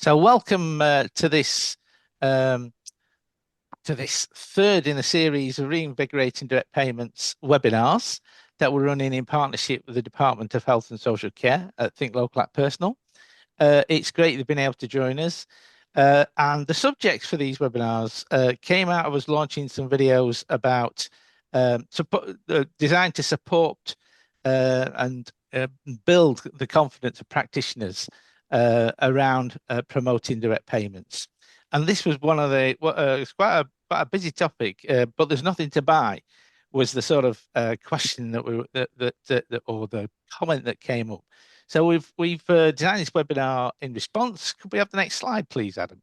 So welcome um, to this third in a series of reinvigorating direct payments webinars that we're running in partnership with the Department of Health and Social Care at Think Local Act Personal. It's great you've been able to join us. And the subjects for these webinars came out of us launching some videos about designed to support and build the confidence of practitioners around promoting direct payments. And this was one of it's quite a busy topic, but there's nothing to buy was the sort of question or the comment that came up. So we've designed this webinar in response. Could we have the next slide, please, Adam?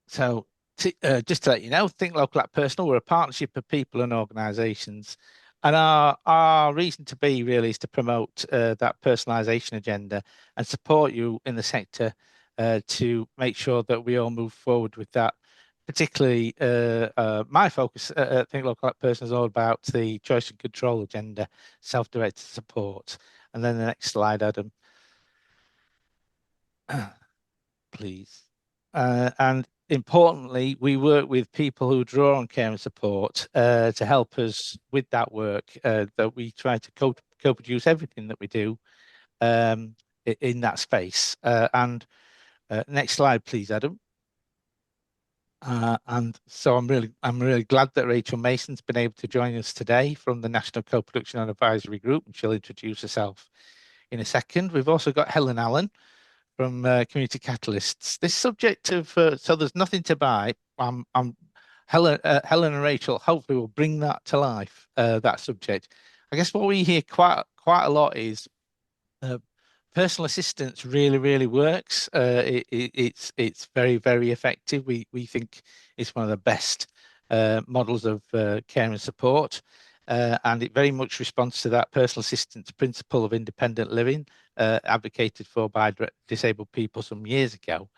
So just to let you know, Think Local Act Personal, we're a partnership of people and organisations. And our reason to be really is to promote that personalisation agenda and support you in the sector to make sure that we all move forward with that. Particularly, my focus at Think Local Act Personal is all about the choice and control agenda, self-directed support. And then the next slide, Adam, please. And importantly, we work with people who draw on care and support to help us with that work. That we try to co-produce everything that we do in that space. And next slide, please, Adam. And so I'm really glad that Rachel Mason's been able to join us today from the National Co-Production and Advisory Group, and she'll introduce herself in a second. We've also got Helen Allen from Community Catalysts. This subject of so there's nothing to buy. Helen and Rachel hopefully will bring that to life. That subject. I guess what we hear quite a lot is personal assistance really works. It's very effective. We think it's one of the best models of care and support. And it very much responds to that personal assistance principle of independent living advocated for by disabled people some years ago.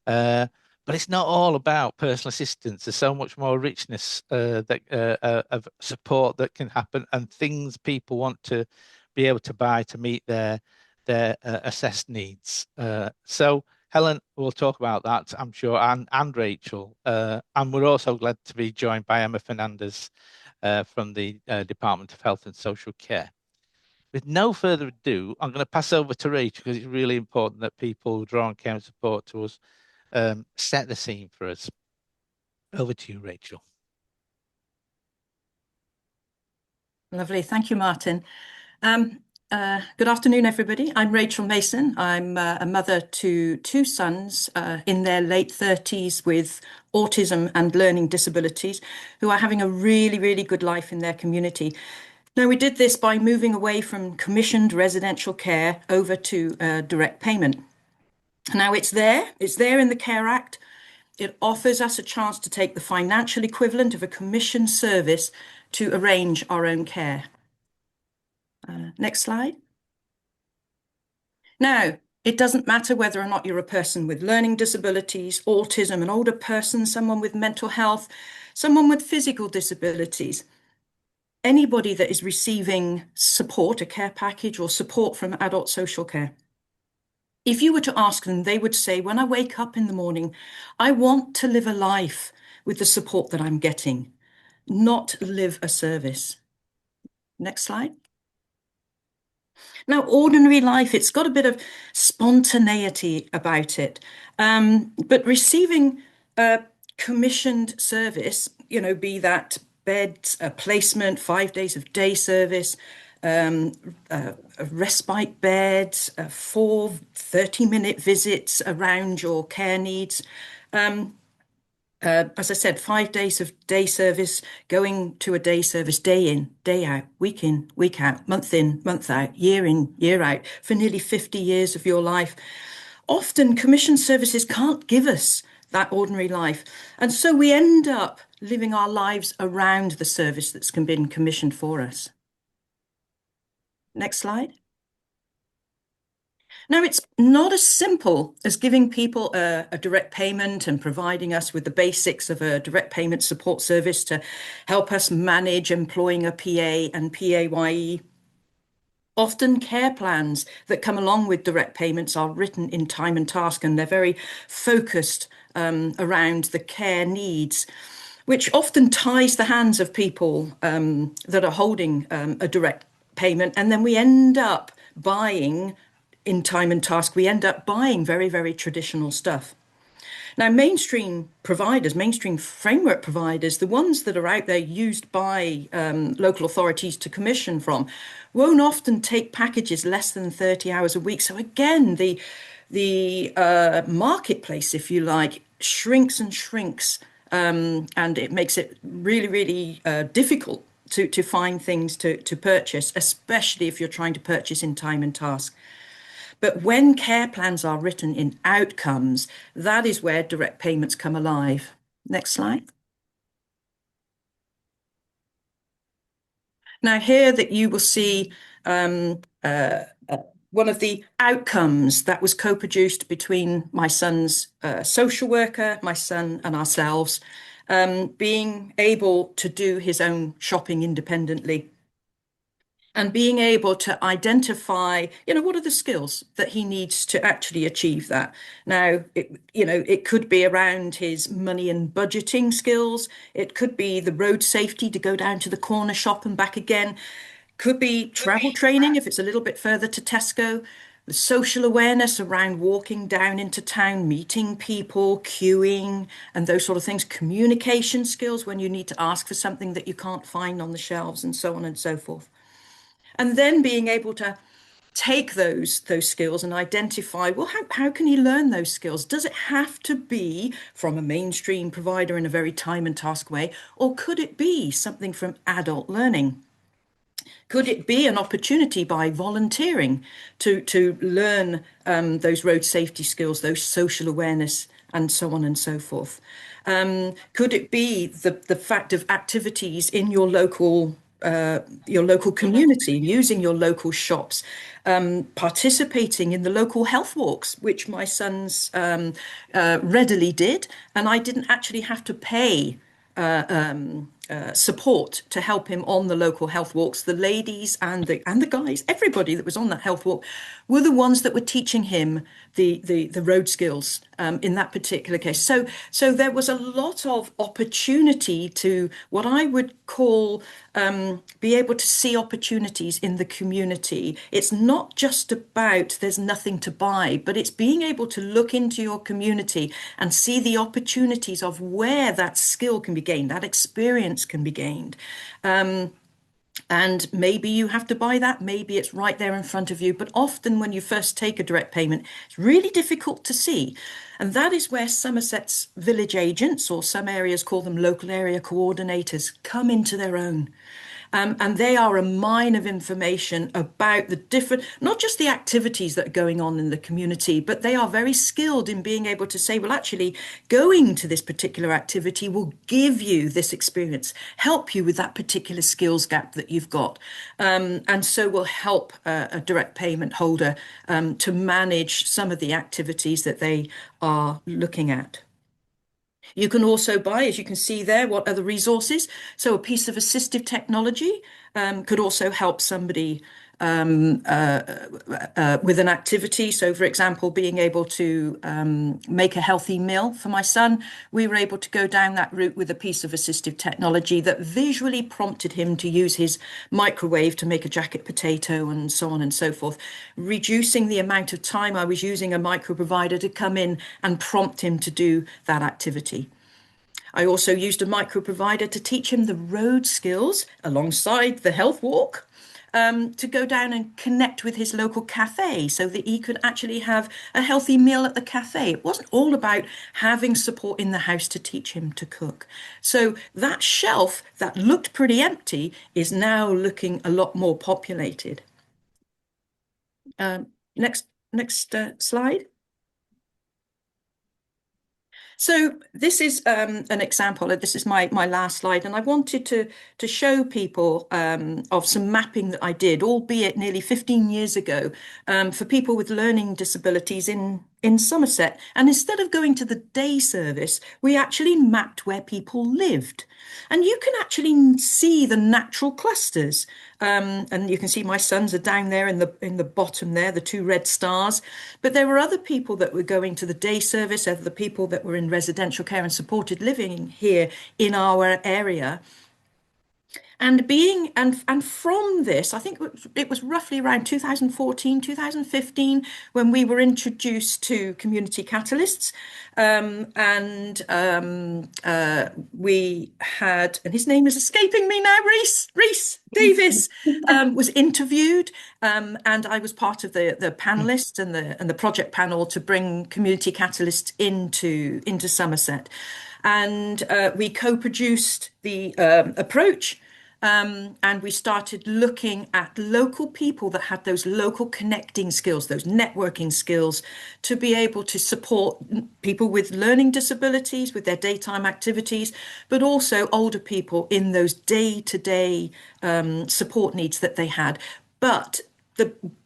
But it's not all about personal assistance. There's so much more richness of support that can happen and things people want to be able to buy to meet their assessed needs. So Helen will talk about that, I'm sure, and Rachel. And we're also glad to be joined by Emma Fernandez from the Department of Health and Social Care. With no further ado, I'm going to pass over to Rachel because it's really important that people who draw on care and support to us set the scene for us. Over to you, Rachel. Lovely. Thank you, Martin. Good afternoon, everybody. I'm Rachel Mason. I'm a mother to two sons in their late 30s with autism and learning disabilities who are having a really good life in their community. Now, we did this by moving away from commissioned residential care over to direct payment. Now, it's there in the Care Act. It offers us a chance to take the financial equivalent of a commissioned service to arrange our own care. Next slide. Now, it doesn't matter whether or not you're a person with learning disabilities, autism, an older person, someone with mental health, someone with physical disabilities. Anybody that is receiving support, a care package or support from adult social care. If you were to ask them, they would say, when I wake up in the morning, I want to live a life with the support that I'm getting, not live a service. Next slide. Now, ordinary life, it's got a bit of spontaneity about it. But receiving a commissioned service, be that beds, a placement, 5 days of day service, a respite bed, 4 30-minute visits around your care needs. As I said, 5 days of day service, going to a day service day in, day out, week in, week out, month in, month out, year in, year out, for nearly 50 years of your life. Often commissioned services can't give us that ordinary life. And so we end up living our lives around the service that's been commissioned for us. Next slide. Now, it's not as simple as giving people a direct payment and providing us with the basics of a direct payment support service to help us manage employing a PA and PAYE. Often care plans that come along with direct payments are written in time and task, and they're very focused around the care needs, which often ties the hands of people that are holding a direct payment. And then we end up buying in time and task, we end up buying very, very traditional stuff. Now, mainstream providers, mainstream framework providers, the ones that are out there used by local authorities to commission from, won't often take packages less than 30 hours a week. So again, the marketplace, if you like, shrinks and shrinks, and it makes it really, really difficult to find things to purchase, especially if you're trying to purchase in time and task. But when care plans are written in outcomes, that is where direct payments come alive. Next slide. Now, here that you will see one of the outcomes that was co-produced between my son's social worker, my son, and ourselves, being able to do his own shopping independently and being able to identify, what are the skills that he needs to actually achieve that. Now, it could be around his money and budgeting skills. It could be the road safety to go down to the corner shop and back again. Could be travel training if it's a little bit further to Tesco. The social awareness around walking down into town, meeting people, queuing, and those sort of things. Communication skills when you need to ask for something that you can't find on the shelves, and so on and so forth. And then being able to take those skills and identify, well, how can he learn those skills? Does it have to be from a mainstream provider in a very time and task way, or could it be something from adult learning? Could it be an opportunity by volunteering to learn those road safety skills, those social awareness, and so on and so forth? Could it be the fact of activities in your local community, using your local shops, participating in the local health walks, which my sons readily did, and I didn't actually have to pay support to help him on the local health walks. The ladies and the guys, everybody that was on that health walk, were the ones that were teaching him the road skills in that particular case. So there was a lot of opportunity to what I would call be able to see opportunities in the community. It's not just about there's nothing to buy, but it's being able to look into your community and see the opportunities of where that skill can be gained, that experience can be gained. And maybe you have to buy that, maybe it's right there in front of you. But often when you first take a direct payment, it's really difficult to see. And that is where Somerset's village agents, or some areas call them local area coordinators, come into their own. And they are a mine of information about the different, not just the activities that are going on in the community, but they are very skilled in being able to say, well, actually, going to this particular activity will give you this experience, help you with that particular skills gap that you've got. And so will help a direct payment holder to manage some of the activities that they are looking at. You can also buy, as you can see there, what other resources. So a piece of assistive technology could also help somebody with an activity. So, for example, being able to make a healthy meal for my son, we were able to go down that route with a piece of assistive technology that visually prompted him to use his microwave to make a jacket potato and so on and so forth, reducing the amount of time I was using a micro provider to come in and prompt him to do that activity. I also used a micro provider to teach him the road skills alongside the health walk, to go down and connect with his local cafe so that he could actually have a healthy meal at the cafe. It wasn't all about having support in the house to teach him to cook. So that shelf that looked pretty empty is now looking a lot more populated. Next slide. So this is an example. This is my last slide, and I wanted to show people of some mapping that I did, albeit nearly 15 years ago, for people with learning disabilities in in Somerset. And instead of going to the day service, we actually mapped where people lived. And you can actually see the natural clusters. And you can see my sons are down there in the bottom there, the two red stars. But there were other people that were going to the day service, other people that were in residential care and supported living here in our area. And from this, I think it was roughly around 2014, 2015 when we were introduced to community catalysts. We had, and his name is escaping me now, Reese Davis, was interviewed, and I was part of the panelists and the project panel to bring community catalysts into Somerset. And we co-produced the approach. And we started looking at local people that had those local connecting skills, those networking skills, to be able to support people with learning disabilities, with their daytime activities, but also older people in those day-to-day support needs that they had. But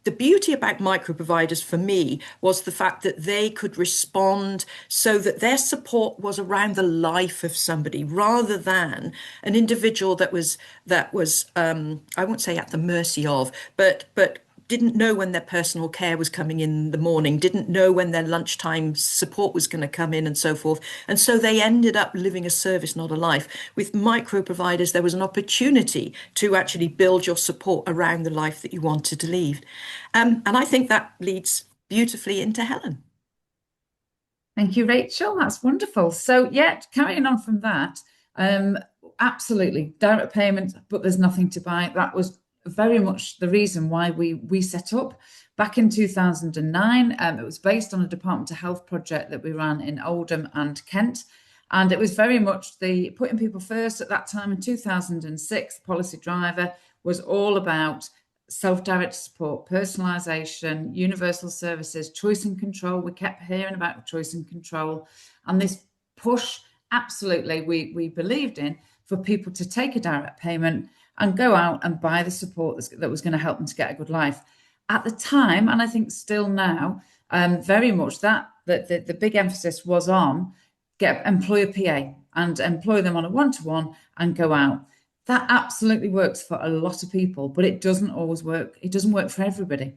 the beauty about micro providers for me was the fact that they could respond so that their support was around the life of somebody rather than an individual that was I won't say at the mercy of, but didn't know when their personal care was coming in the morning, didn't know when their lunchtime support was going to come in, and so forth. And so they ended up living a service, not a life. With micro providers, there was an opportunity to actually build your support around the life that you wanted to lead. And I think that leads beautifully into Helen. Thank you, Rachel. That's wonderful. So, yeah, carrying on from that, absolutely direct payment, but there's nothing to buy. That was very much the reason why we set up back in 2009. It was based on a Department of Health project that we ran in Oldham and Kent. And it was very much the putting people first at that time in 2006. The policy driver was all about self-directed support, personalisation, universal services, choice and control. We kept hearing about choice and control. And this push, absolutely, we believed in for people to take a direct payment and go out and buy the support that was going to help them to get a good life. At the time, and I think still now, very much that the big emphasis was on employ a PA and employ them on a one-to-one and go out. That absolutely works for a lot of people, but it doesn't always work. It doesn't work for everybody.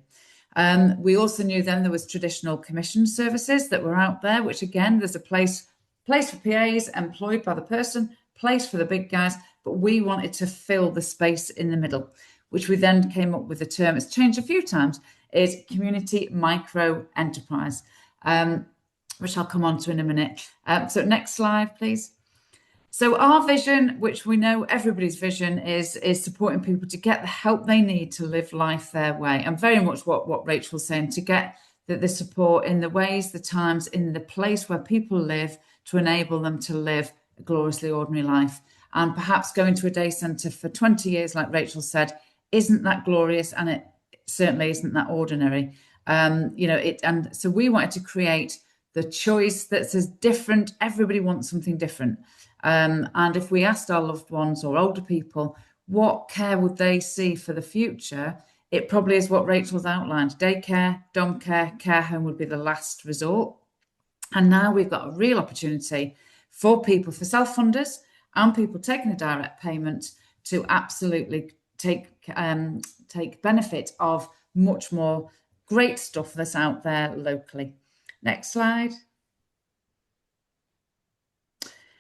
We also knew then there was traditional commission services that were out there, which again, there's a place for PAs employed by the person, place for the big guys, but we wanted to fill the space in the middle, which we then came up with a term. It's changed a few times, is community micro enterprise, which I'll come on to in a minute. So next slide, please. So our vision, which we know everybody's vision, is supporting people to get the help they need to live life their way. And very much what Rachel's saying, to get the support in the ways, the times, in the place where people live to enable them to live a gloriously ordinary life. And perhaps going to a day centre for 20 years, like Rachel said, isn't that glorious, and it certainly isn't that ordinary. And so we wanted to create the choice that says different. Everybody wants something different. And if we asked our loved ones or older people, what care would they see for the future? It probably is what Rachel's outlined. Daycare, dom care, care home would be the last resort. And now we've got a real opportunity for people, for self-funders and people taking a direct payment, to absolutely take benefit of much more great stuff that's out there locally. Next slide.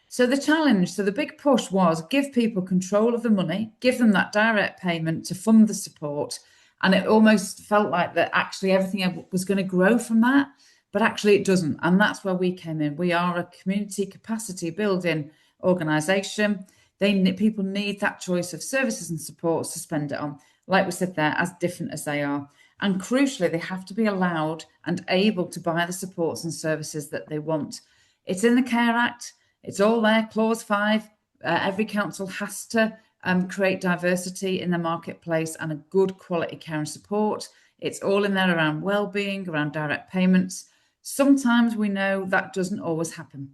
So the challenge, so the big push was give people control of the money, give them that direct payment to fund the support. And it almost felt like that actually everything was going to grow from that, but actually it doesn't. And that's where we came in. We are a community capacity building organisation. People need that choice of services and supports to spend it on, like we said there, as different as they are. And crucially, they have to be allowed and able to buy the supports and services that they want. It's in the Care Act. It's all there, Clause 5. Every council has to create diversity in the marketplace and a good quality care and support. It's all in there around well-being, around direct payments. Sometimes we know that doesn't always happen,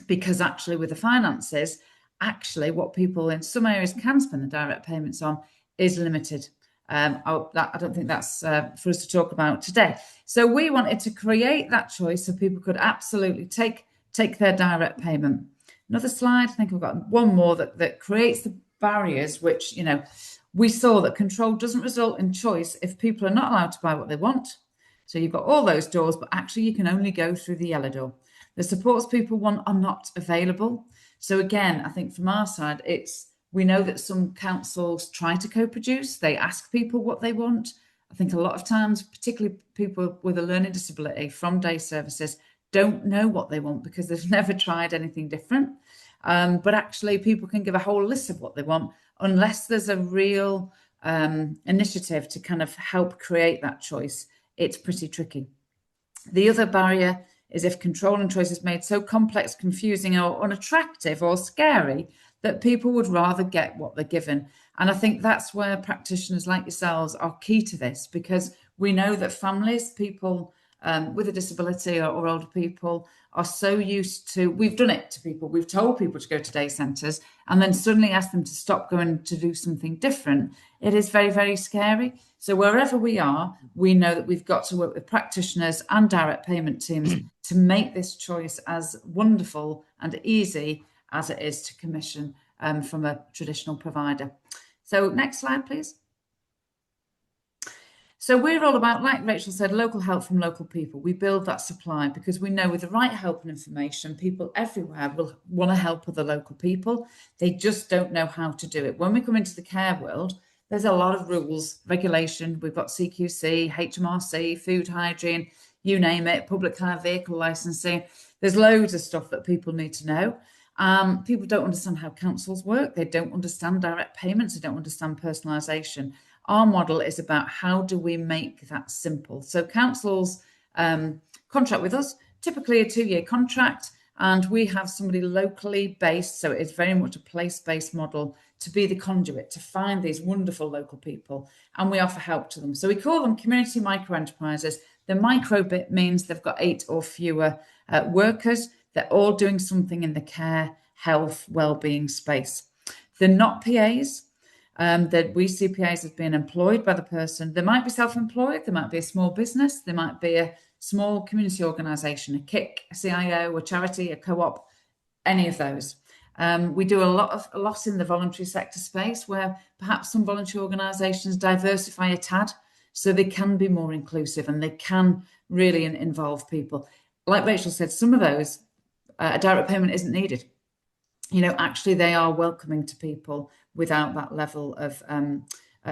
because actually with the finances, actually what people in some areas can spend the direct payments on is limited. I don't think that's for us to talk about today. So we wanted to create that choice so people could absolutely take their direct payment. Another slide, I think I've got one more that creates the barriers, which, we saw that control doesn't result in choice if people are not allowed to buy what they want. So you've got all those doors, but actually you can only go through the yellow door. The supports people want are not available. So again, I think from our side, we know that some councils try to co-produce. They ask people what they want. I think a lot of times, particularly people with a learning disability from day services, don't know what they want because they've never tried anything different. But actually, people can give a whole list of what they want unless there's a real initiative to kind of help create that choice. It's pretty tricky. The other barrier is if control and choice is made so complex, confusing, or unattractive or scary that people would rather get what they're given. And I think that's where practitioners like yourselves are key to this, because we know that families, people with a disability or older people are so used to, we've done it to people, we've told people to go to day centres and then suddenly ask them to stop going to do something different. It is very, very scary. So wherever we are, we know that we've got to work with practitioners and direct payment teams to make this choice as wonderful and easy as it is to commission from a traditional provider. So next slide, please. So we're all about, like Rachel said, local help from local people. We build that supply because we know with the right help and information, people everywhere will want to help other local people. They just don't know how to do it. When we come into the care world, there's a lot of rules, regulation. We've got CQC, HMRC, food hygiene, you name it, public hire vehicle licensing. There's loads of stuff that people need to know. People don't understand how councils work. They don't understand direct payments. They don't understand personalisation. Our model is about how do we make that simple. So councils contract with us, typically a 2-year contract, and we have somebody locally based. So it's very much a place-based model to be the conduit, to find these wonderful local people, and we offer help to them. So we call them community micro enterprises. The micro bit means they've got 8 or fewer workers. They're all doing something in the care, health, well-being space. They're not PAs. That we see PAs as being employed by the person. They might be self-employed, there might be a small business, there might be a small community organisation, a KIC, a CIO, a charity, a co-op, any of those. We do a lot in the voluntary sector space where perhaps some voluntary organisations diversify a tad so they can be more inclusive and they can really involve people. Like Rachel said, some of those, a direct payment isn't needed. Actually they are welcoming to people without that level of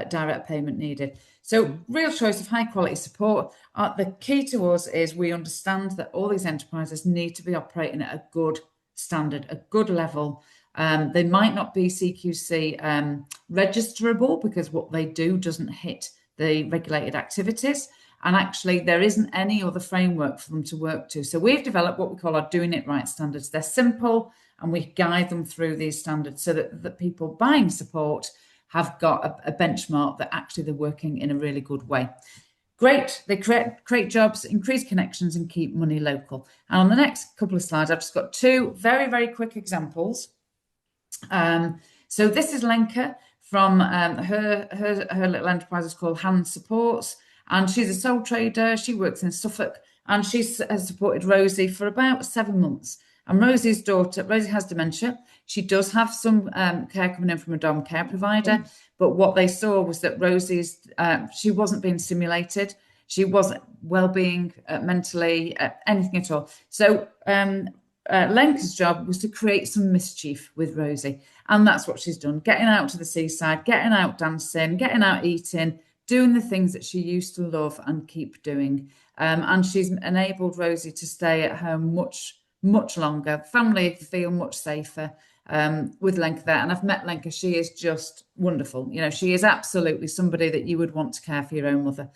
direct payment needed. So real choice of high quality support. The key to us is we understand that all these enterprises need to be operating at a good standard, a good level. They might not be CQC registerable because what they do doesn't hit the regulated activities. And actually, there isn't any other framework for them to work to. So we've developed what we call our Doing It Right standards. They're simple, and we guide them through these standards so that the people buying support have got a benchmark that actually they're working in a really good way. Great, they create jobs, increase connections, and keep money local. And on the next couple of slides, I've just got 2 very, very quick examples. So this is Lenka from her little enterprise is called Hand Supports. And she's a sole trader. She works in Suffolk, and she has supported Rosie for about 7 months. And Rosie's daughter, Rosie has dementia. She does have some care coming in from a dom care provider. But what they saw was that Rosie's, she wasn't being stimulated. She wasn't well-being mentally, anything at all. So Lenka's job was to create some mischief with Rosie. And that's what she's done. Getting out to the seaside, getting out dancing, getting out eating, doing the things that she used to love and keep doing. And she's enabled Rosie to stay at home much longer. Family feel much safer with Lenka there. And I've met Lenka. She is just wonderful. She is absolutely somebody that you would want to care for your own mother.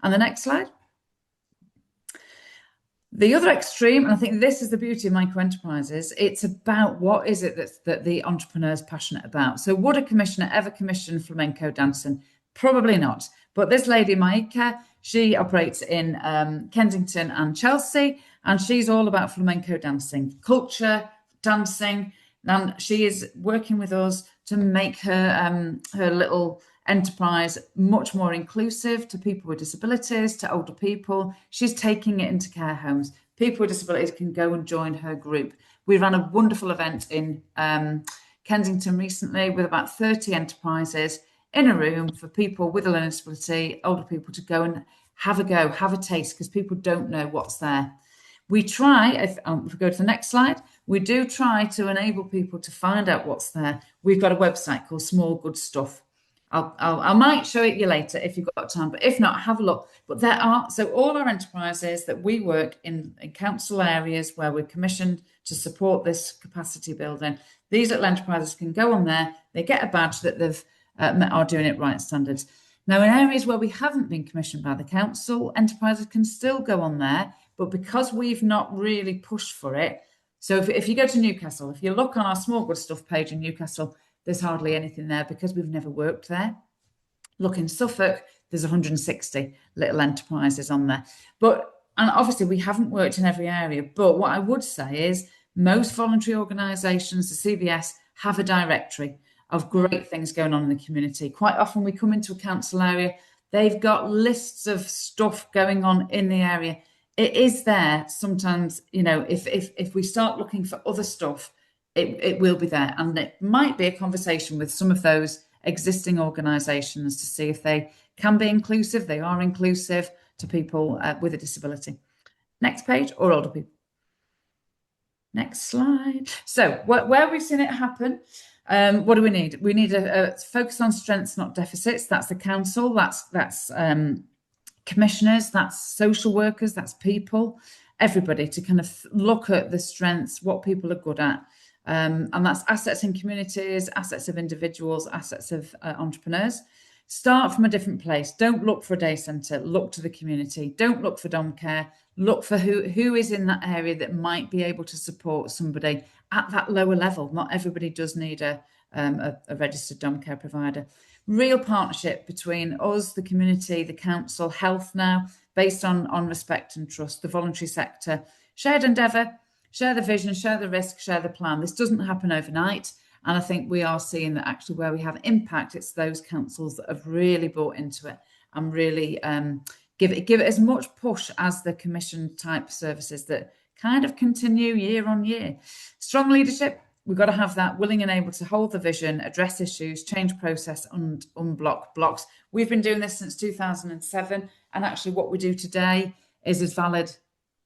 And the next slide. The other extreme, and I think this is the beauty of micro enterprises, it's about what is it that the entrepreneur is passionate about. So would a commissioner ever commission flamenco dancing? Probably not. But this lady, Maika, she operates in Kensington and Chelsea, and she's all about flamenco dancing, culture, dancing. And she is working with us to make her little enterprise, much more inclusive to people with disabilities, to older people. She's taking it into care homes. People with disabilities can go and join her group. We ran a wonderful event in Kensington recently with about 30 enterprises in a room for people with a learning disability, older people to go and have a taste, because people don't know what's there. We try, if we go to the next slide, we do try to enable people to find out what's there. We've got a website called Small Good Stuff. I might show it you later if you've got time, but if not, have a look. But there are, so all our enterprises that we work in council areas where we're commissioned to support this capacity building, these little enterprises can go on there, they get a badge that they've are doing it right standards. Now, in areas where we haven't been commissioned by the council, enterprises can still go on there, but because we've not really pushed for it, so if you go to Newcastle, if you look on our Small Good Stuff page in Newcastle, there's hardly anything there because we've never worked there. Look in Suffolk, there's 160 little enterprises on there. And obviously we haven't worked in every area, but what I would say is most voluntary organisations, the CVS, have a directory of great things going on in the community. Quite often we come into a council area, they've got lists of stuff going on in the area. It is there sometimes, if we start looking for other stuff, it will be there. And it might be a conversation with some of those existing organisations to see if they can be inclusive. They are inclusive to people with a disability. Next page, or older people. Next slide. So where we've seen it happen, what do we need? We need a focus on strengths, not deficits. That's the council. That's commissioners. That's social workers. That's people. Everybody to kind of look at the strengths, what people are good at, and that's assets in communities, assets of individuals, assets of entrepreneurs. Start from a different place. Don't look for a day centre. Look to the community. Don't look for dom care. Look for who is in that area that might be able to support somebody at that lower level. Not everybody does need a registered dom care provider. Real partnership between us, the community, the council, health now, based on respect and trust, the voluntary sector. Shared endeavour, share the vision, share the risk, share the plan. This doesn't happen overnight. And I think we are seeing that actually where we have impact, it's those councils that have really bought into it and really give it as much push as the commission type services that kind of continue year on year. Strong leadership, we've got to have that, willing and able to hold the vision, address issues, change process, and unblock blocks. We've been doing this since 2007, and actually what we do today is as valid.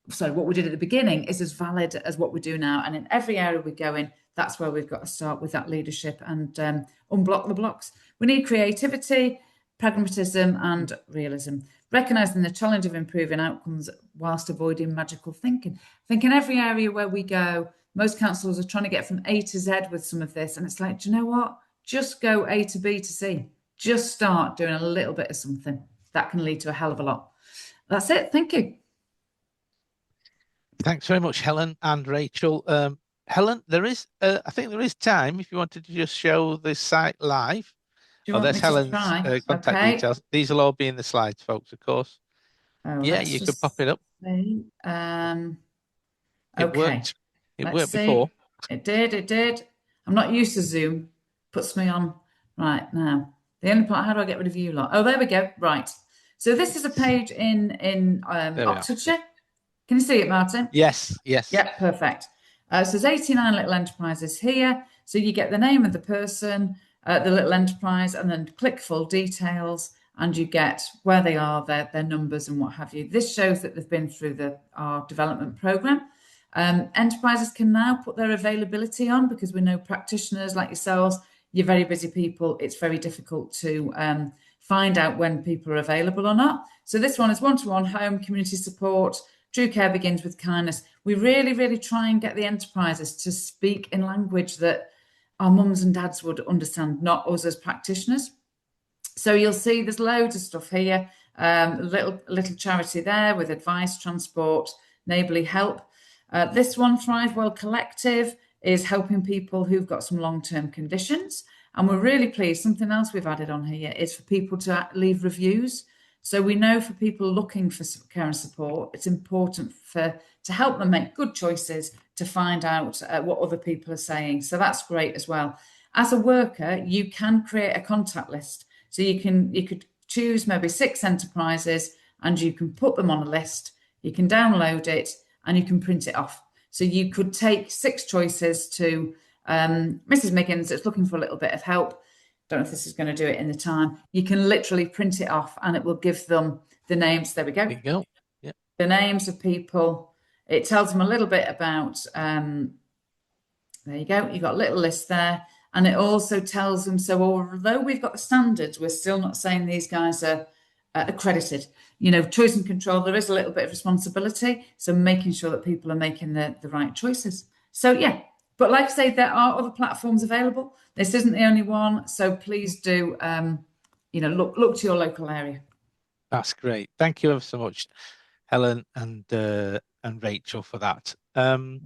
So what we did at the beginning is as valid as what we do now. And in every area we go in, that's where we've got to start with that leadership and unblock the blocks. We need creativity, pragmatism, and realism. Recognising the challenge of improving outcomes whilst avoiding magical thinking. I think in every area where we go, most councils are trying to get from A to Z with some of this. And it's like, do you know what? Just go A to B to C. Just start doing a little bit of something. That can lead to a hell of a lot. That's it. Thank you. Thanks very much, Helen and Rachel. Helen, I think there is time if you wanted to just show the site live. There's Helen's contact details. These will all be in the slides, folks, of course. Yeah, you could pop it up. It worked. It worked before. It did. I'm not used to Zoom. Puts me on right now. The only part, how do I get rid of you lot? Oh, there we go. Right. So this is a page in Oxfordshire. Can you see it, Martin? Yes. Yeah, perfect. So there's 89 little enterprises here. So you get the name of the person, the little enterprise, and then click full details, and you get where they are, their numbers and what have you. This shows that they've been through our development programme. Enterprises can now put their availability on, because we know practitioners like yourselves, you're very busy people. It's very difficult to find out when people are available or not. So this one is one-to-one home community support. True care begins with kindness. We really, really try and get the enterprises to speak in language that our mums and dads would understand, not us as practitioners. So you'll see there's loads of stuff here. Little charity there with advice, transport, neighbourly help. This one, Thrive Well Collective, is helping people who've got some long-term conditions. And we're really pleased. Something else we've added on here is for people to leave reviews. So we know for people looking for care and support, it's important to help them make good choices, to find out what other people are saying. So that's great as well. As a worker, you can create a contact list. So you could choose maybe 6 enterprises and you can put them on a list. You can download it and you can print it off. So you could take 6 choices to Mrs. Miggins that's looking for a little bit of help. Don't know if this is going to do it in the time. You can literally print it off and it will give them the names. There we go. There you go. Yeah. The names of people. It tells them a little bit about, there you go. You've got a little list there. And it also tells them, so although we've got the standards, we're still not saying these guys are accredited. You know, choice and control, there is a little bit of responsibility. So making sure that people are making the right choices. So yeah, but like I say, there are other platforms available. This isn't the only one. So please do, look to your local area. That's great. Thank you ever so much, Helen and Rachel, for that. I'm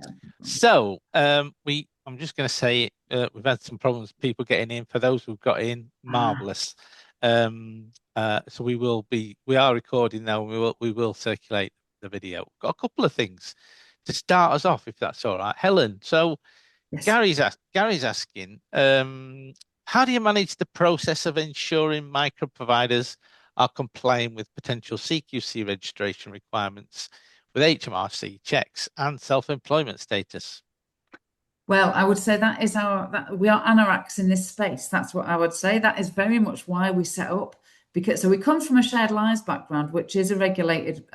just going to say we've had some problems with people getting in. For those who've got in, marvelous. So we are recording now. And we will circulate the video. Got a couple of things to start us off, if that's all right, Helen. So Yes. Gary's asking, how do you manage the process of ensuring micro providers are complying with potential CQC registration requirements with HMRC checks and self-employment status? Well, I would say we are anoraks in this space. That's what I would say. That is very much why we set up, because we come from a shared lives background, which is a regulated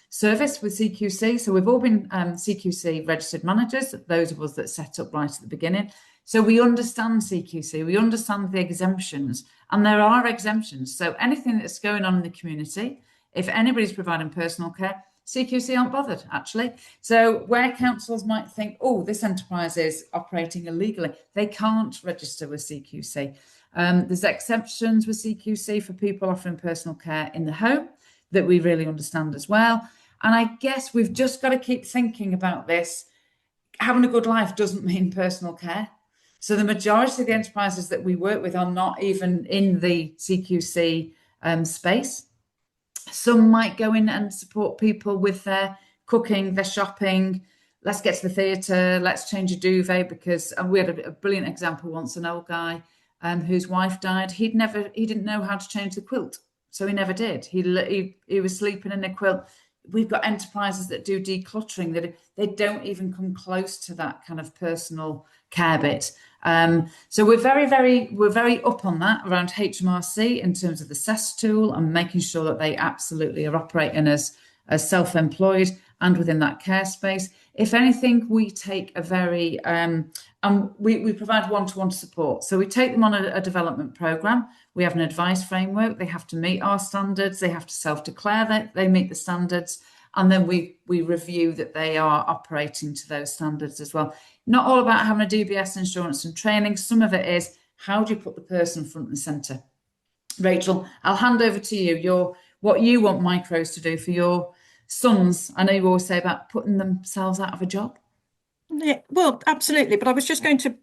service with CQC. So we've all been CQC registered managers, those of us that set up right at the beginning. So we understand CQC, we understand the exemptions, and there are exemptions. So anything that's going on in the community, if anybody's providing personal care, CQC aren't bothered, actually. So where councils might think, oh, this enterprise is operating illegally, they can't register with CQC. There's exceptions with CQC for people offering personal care in the home that we really understand as well. And I guess we've just got to keep thinking about this. Having a good life doesn't mean personal care. So the majority of the enterprises that we work with are not even in the CQC space. Some might go in and support people with their cooking, their shopping. Let's get to the theatre. Let's change a duvet, because we had a brilliant example once. An old guy whose wife died. He didn't know how to change the quilt, so he never did. He was sleeping in a quilt. We've got enterprises that do decluttering that they don't even come close to that kind of personal care bit. So we're very up on that around HMRC in terms of the CES tool and making sure that they absolutely are operating as self-employed and within that care space. If anything, we take a very we provide one-to-one support. So we take them on a development program. We have an advice framework. They have to meet our standards. They have to self-declare that they meet the standards. And then we review that they are operating to those standards as well. Not all about having a DBS, insurance and training. Some of it is, how do you put the person front and centre? Rachel, I'll hand over to you. What you want micros to do for your sons. I know you always say about putting themselves out of a job. Yeah, well, absolutely. But I was just going to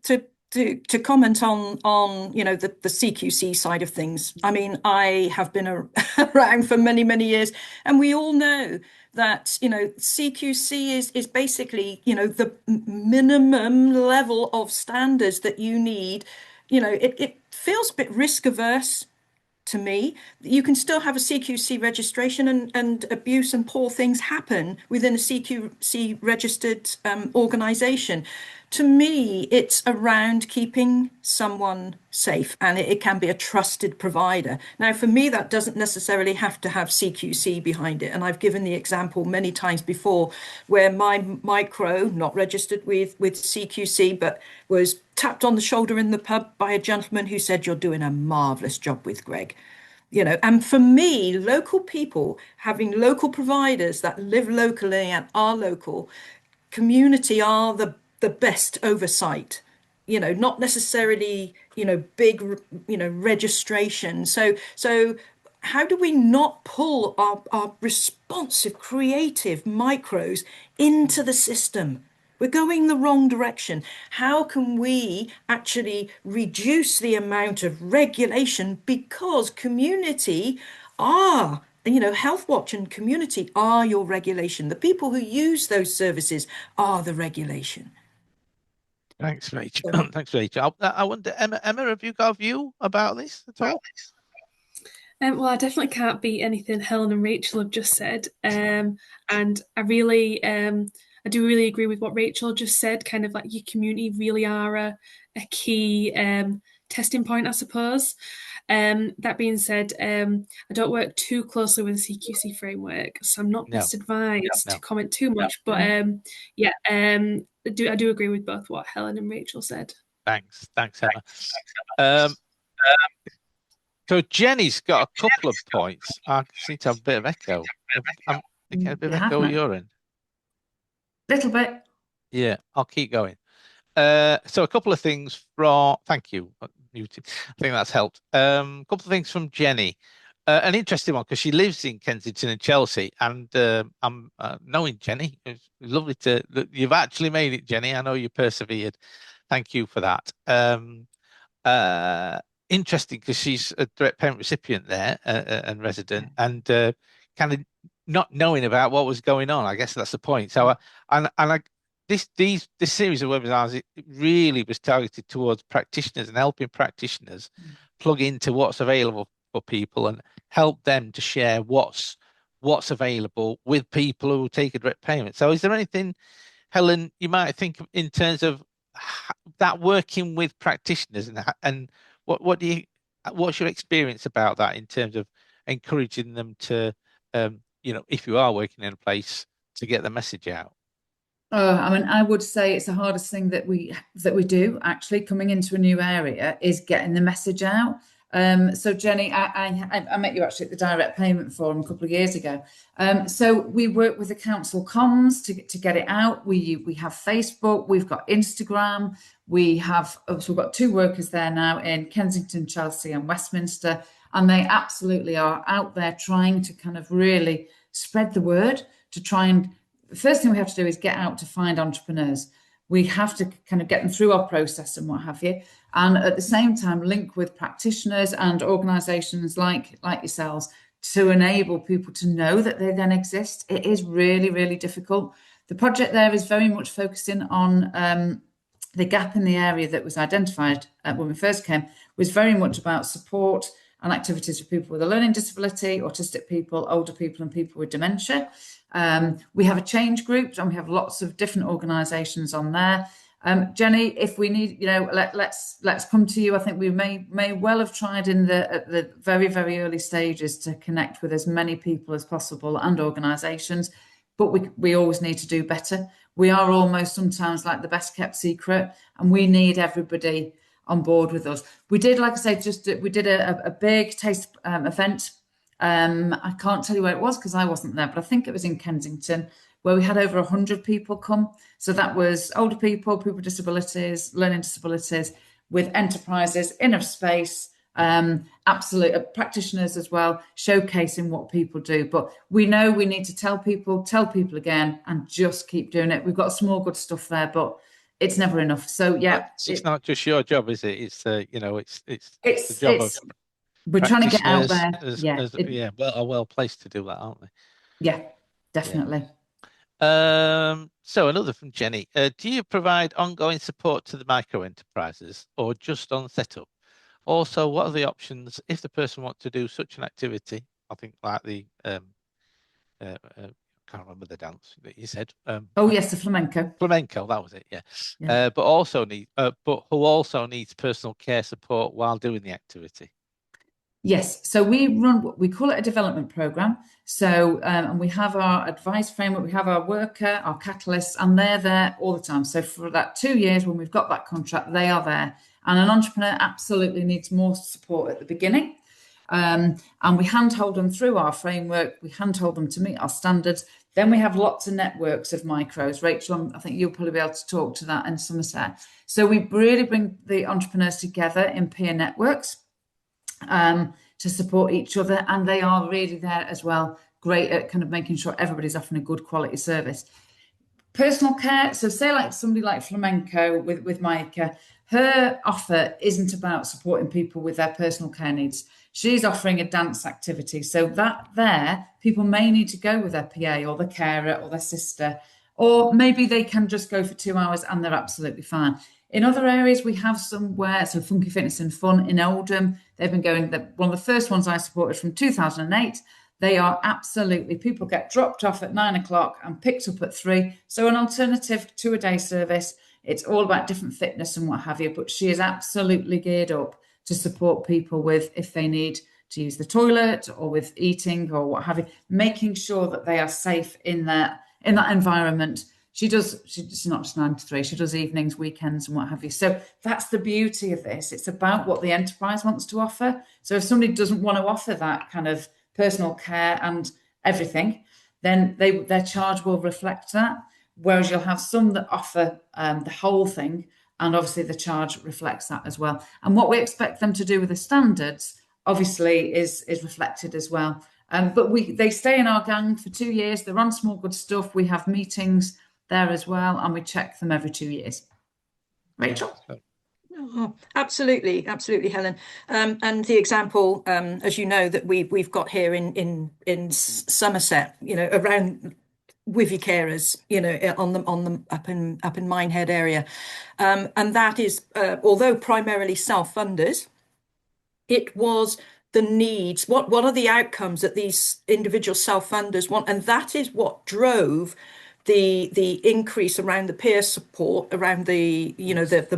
comment on the CQC side of things. I mean, I have been around for many years, and we all know that CQC is basically the minimum level of standards that you need. It feels a bit risk averse to me. You can still have a CQC registration and abuse and poor things happen within a CQC registered organization. To me, it's around keeping someone safe, and it can be a trusted provider. Now, for me, that doesn't necessarily have to have CQC behind it. And I've given the example many times before where my micro, not registered with CQC, but was tapped on the shoulder in the pub by a gentleman who said, "You're doing a marvelous job with Greg." And for me, local people, having local providers that live locally and are local, community are the best oversight, not necessarily, big, registration. So how do we not pull our responsive, creative micros into the system? We're going the wrong direction. How can we actually reduce the amount of regulation, because community are, Health Watch and community are your regulation. The people who use those services are the regulation. Thanks, Rachel. Thanks, Rachel. I wonder, Emma, have you got a view about this at all? Well, I definitely can't beat anything Helen and Rachel have just said. And I do really agree with what Rachel just said. Kind of like your community really are a key testing point, I suppose. That being said, I don't work too closely with the CQC framework, so I'm not No, best advised no. to comment too much. But yeah, I do agree with both what Helen and Rachel said. Thanks, Emma. So Jenny's got a couple of points. I seem to have a bit of echo. I'm getting a bit of echo at your end. Little bit. Yeah, I'll keep going. So a couple of things from, thank you, Newton. I think that's helped. A couple of things from Jenny. An interesting one because she lives in Kensington and Chelsea, and I'm knowing Jenny. It's lovely you've actually made it, Jenny. I know you persevered. Thank you for that. Interesting because she's a direct payment recipient there and resident, and kind of not knowing about what was going on. I guess that's the point. So, this series of webinars, it really was targeted towards practitioners and helping practitioners plug into what's available for people and help them to share what's available with people who will take a direct payment. So, is there anything, Helen, you might think in terms of that working with practitioners and what's your experience about that in terms of encouraging them to if you are working in a place, to get the message out? I mean, I would say it's the hardest thing that we do actually coming into a new area is getting the message out. So Jenny, I met you actually at the Direct Payment Forum a couple of years ago. So we work with the council comms to get it out. We have Facebook, we've got Instagram, we've got 2 workers there now in Kensington, Chelsea, and Westminster, and they absolutely are out there trying to kind of really spread the word to try and. The first thing we have to do is get out to find entrepreneurs. We have to kind of get them through our process and what have you. And at the same time, link with practitioners and organisations like yourselves to enable people to know that they then exist. It is really, really difficult. The project there is very much focusing on the gap in the area that was identified when we first came, was very much about support and activities for people with a learning disability, autistic people, older people, and people with dementia. We have a change group, and we have lots of different organisations on there. Jenny, if we need, let's come to you. I think we may well have tried at the very, very early stages to connect with as many people as possible and organisations, but we always need to do better. We are almost sometimes like the best kept secret, and we need everybody on board with us. We did, like I say, we did a big taste event. I can't tell you where it was because I wasn't there, but I think it was in Kensington, where we had over 100 people come. So that was older people with disabilities, learning disabilities, with enterprises, inner space, absolute practitioners as well, showcasing what people do. But we know we need to tell people again, and just keep doing it. We've got some more good stuff there, but it's never enough. So yeah, it's not just your job, is it? It's it's the job of we're trying to get out there. Well placed to do that, aren't they? Yeah, definitely. Yeah. So another from Jenny. Do you provide ongoing support to the micro enterprises or just on setup? Also, what are the options if the person wants to do such an activity? I think like the can't remember the dance that you said. Yes, the flamenco. Flamenco, that was it. Yeah. But who also needs personal care support while doing the activity? Yes, so we call it a development program. So, and we have our advice framework, we have our worker, our catalysts, and they're there all the time. So for that 2 years, when we've got that contract, they are there. And an entrepreneur absolutely needs more support at the beginning. And we handhold them through our framework. We handhold them to meet our standards. Then we have lots of networks of micros. Rachel, I think you'll probably be able to talk to that in Somerset. So we really bring the entrepreneurs together in peer networks to support each other. And they are really there as well, great at kind of making sure everybody's offering a good quality service. Personal care. So say like somebody like Flamenco with Micah, her offer isn't about supporting people with their personal care needs. She's offering a dance activity. So that there, people may need to go with their PA or the carer or their sister, or maybe they can just go for 2 hours and they're absolutely fine. In other areas, we have somewhere, so Funky Fitness and Fun in Oldham, they've been going, one of the first ones I supported from 2008. They are absolutely, people get dropped off at 9 o'clock and picked up at 3. So an alternative to a day service. It's all about different fitness and what have you, but she is absolutely geared up to support people with, if they need to use the toilet or with eating or what have you, making sure that they are safe in that environment. She's not just 9 to 3, she does evenings, weekends and what have you. So that's the beauty of this. It's about what the enterprise wants to offer. So if somebody doesn't want to offer that kind of personal care and everything, then their charge will reflect that. Whereas you'll have some that offer the whole thing, and obviously the charge reflects that as well. And what we expect them to do with the standards, obviously, is reflected as well. But they stay in our gang for 2 years. They're on Small Good Stuff. We have meetings there as well, and we check them every 2 years. Rachel? Oh, absolutely, Helen. And the example, as you know, that we've got here in Somerset, around with your carers, on the up in Minehead area, and that is although primarily self-funded, it was the needs. What are the outcomes that these individual self-funders want, and that is what drove the increase around the peer support around the